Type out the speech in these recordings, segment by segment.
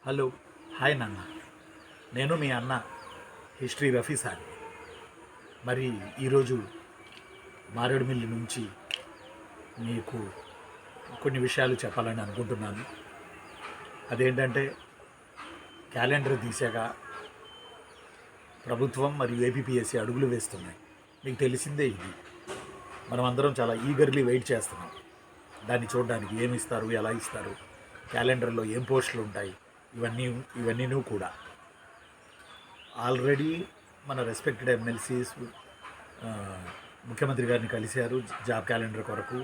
Hello, hi నాన్న. నేను మీ అన్న హిస్టరీ రఫీ సార్. మరి ఈరోజు మారేడుమిల్లి నుంచి మీకు కొన్ని విషయాలు చెప్పాలని అనుకుంటున్నాను. అదేంటంటే క్యాలెండర్ తీసాక ప్రభుత్వం మరియు ఏపీపీఎస్సీ అడుగులు వేస్తున్నాయి. మీకు తెలిసిందే ఇది. మనం అందరం చాలా ఈగర్లీ వెయిట్ చేస్తున్నాం దాన్ని చూడడానికి. ఏమి ఇస్తారు, ఎలా ఇస్తారు, క్యాలెండర్లో ఏం పోస్టులు ఉంటాయి, ఇవన్నీ కూడా. ఆల్రెడీ మన రెస్పెక్టెడ్ ఎమ్మెల్సీస్ ముఖ్యమంత్రి గారిని కలిశారు జాబ్ క్యాలెండర్ కొరకు.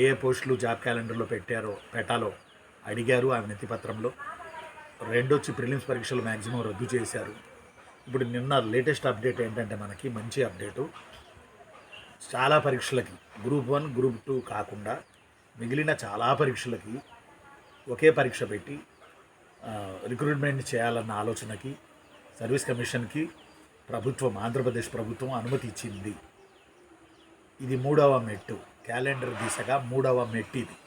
ఏ పోస్టులు జాబ్ క్యాలెండర్లో పెట్టాలో అడిగారు ఆ వినతి పత్రంలో. రెండొచ్చి ప్రిలిమ్స్ పరీక్షలు మ్యాక్సిమం రద్దు చేశారు. ఇప్పుడు నిన్న లేటెస్ట్ అప్డేట్ ఏంటంటే మనకి మంచి అప్డేటు. చాలా పరీక్షలకి గ్రూప్ 1, గ్రూప్ 2 కాకుండా మిగిలిన చాలా పరీక్షలకి ఒకే పరీక్ష పెట్టి రిక్రూట్మెంట్ చేయాలన్న ఆలోచనకి సర్వీస్ కమిషన్కి ఆంధ్రప్రదేశ్ ప్రభుత్వం అనుమతి ఇచ్చింది. ఇది 3వ మెట్టు. క్యాలెండర్ దిశగా 3వ మెట్టు. ఇది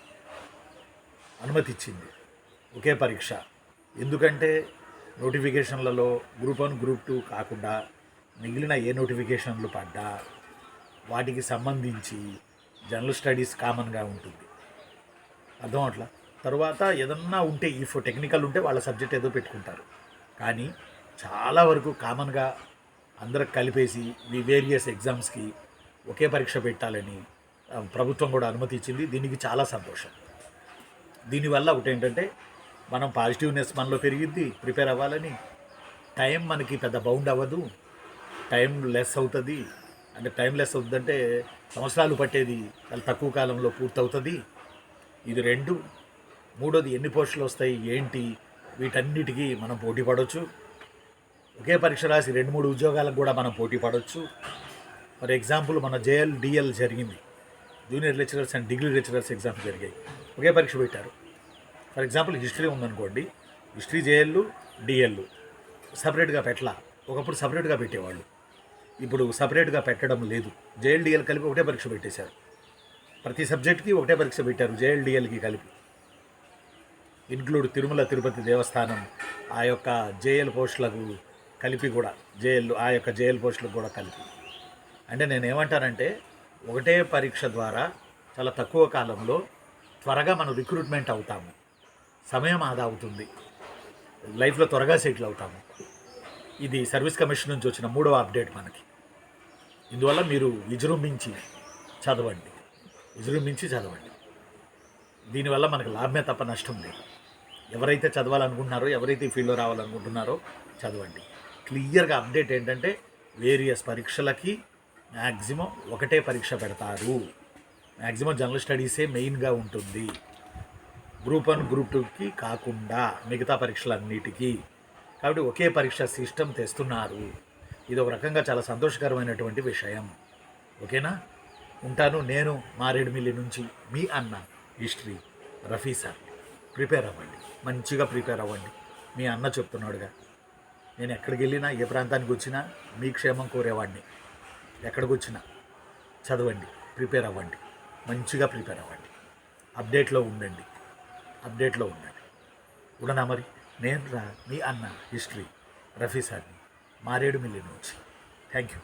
అనుమతి ఇచ్చింది ఒకే పరీక్ష. ఎందుకంటే నోటిఫికేషన్లలో గ్రూప్ 1, గ్రూప్ 2 కాకుండా మిగిలిన ఏ నోటిఫికేషన్లు పడ్డా వాటికి సంబంధించి జనరల్ స్టడీస్ కామన్గా ఉంటుంది. అర్థం అట్లా. తర్వాత ఏదన్నా ఉంటే టెక్నికల్ ఉంటే వాళ్ళ సబ్జెక్ట్ ఏదో పెట్టుకుంటారు. కానీ చాలా వరకు కామన్గా అందరికి కలిపేసి వేరియస్ ఎగ్జామ్స్కి ఒకే పరీక్ష పెట్టాలని ప్రభుత్వం కూడా అనుమతి ఇచ్చింది. దీనికి చాలా సంతోషం. దీనివల్ల ఒకటి ఏంటంటే మనం పాజిటివ్నెస్ మనలో పెరిగిద్ది. ప్రిపేర్ అవ్వాలని టైం మనకి పెద్ద బౌండ్ అవ్వదు. టైం లెస్ అవుతుంది. అంటే టైం లెస్ అవుతుందంటే సంవత్సరాలు పట్టేది చాలా తక్కువ కాలంలో పూర్తవుతుంది. ఇది 2. 3వది ఎన్ని పోస్టులు వస్తాయి ఏంటి, వీటన్నిటికీ మనం పోటీ పడవచ్చు. ఒకే పరీక్ష రాసి 2-3 ఉద్యోగాలకు కూడా మనం పోటీ పడవచ్చు. ఫర్ ఎగ్జాంపుల్ మన జేఎల్ డిఎల్ జరిగింది. Junior lecturers and degree lecturers exams జరిగాయి. ఒకే పరీక్ష పెట్టారు. ఫర్ ఎగ్జాంపుల్ హిస్టరీ ఉందనుకోండి, హిస్టరీ జేఎల్ డిఎల్ సపరేట్గా పెట్టలా. ఒకప్పుడు సపరేట్గా పెట్టేవాళ్ళు, ఇప్పుడు సపరేట్గా పెట్టడం లేదు. జేఎల్ డిఎల్ కలిపి ఒకటే పరీక్ష పెట్టేశారు. ప్రతి సబ్జెక్ట్కి ఒకటే పరీక్ష పెట్టారు జేఎల్ డిఎల్కి కలిపి. ఇన్క్లూడ్ తిరుమల తిరుపతి దేవస్థానం ఆ యొక్క జేఎల్ పోస్టులకు కలిపి కూడా, జేఎల్ పోస్టులకు కూడా కలిపి. అంటే నేనేమంటానంటే ఒకటే పరీక్ష ద్వారా చాలా తక్కువ కాలంలో త్వరగా మనం రిక్రూట్మెంట్ అవుతాము. సమయం ఆదా అవుతుంది. లైఫ్లో త్వరగా సెటిల్ అవుతాము. ఇది సర్వీస్ కమిషన్ నుంచి వచ్చిన 3వ అప్డేట్ మనకి. ఇందువల్ల మీరు విజృంభించి చదవండి. దీనివల్ల మనకు లాభమే తప్ప నష్టం లేదు. ఎవరైతే చదవాలనుకుంటున్నారో, ఎవరైతే ఈ ఫీల్డ్లో రావాలనుకుంటున్నారో చదవండి. క్లియర్గా అప్డేట్ ఏంటంటే వేరియస్ పరీక్షలకి మ్యాక్సిమం ఒకటే పరీక్ష పెడతారు. మ్యాక్సిమం జనరల్ స్టడీసే మెయిన్గా ఉంటుంది. గ్రూప్ 1, గ్రూప్ 2కి కాకుండా మిగతా పరీక్షలన్నిటికీ. కాబట్టి ఒకే పరీక్ష సిస్టమ్ తెస్తున్నారు. ఇది ఒక రకంగా చాలా సంతోషకరమైనటువంటి విషయం. ఓకేనా? ఉంటాను. నేను మారేడుమిల్లి నుంచి మీ అన్న హిస్టరీ రఫీ సార్. ప్రిపేర్ అవ్వండి, మంచిగా ప్రిపేర్ అవ్వండి. మీ అన్న చెప్తున్నాడుగా, నేను ఎక్కడికి వెళ్ళినా, ఏ ప్రాంతానికి వచ్చినా మీ క్షేమం కోరేవాడిని. ఎక్కడికి వచ్చినా చదవండి, ప్రిపేర్ అవ్వండి, మంచిగా ప్రిపేర్ అవ్వండి. అప్డేట్లో ఉండండి. ఉండనా మరి? నేను మీ అన్న హిస్టరీ రఫీ సార్ని, మారేడుమిల్లి నుంచి. Thank you.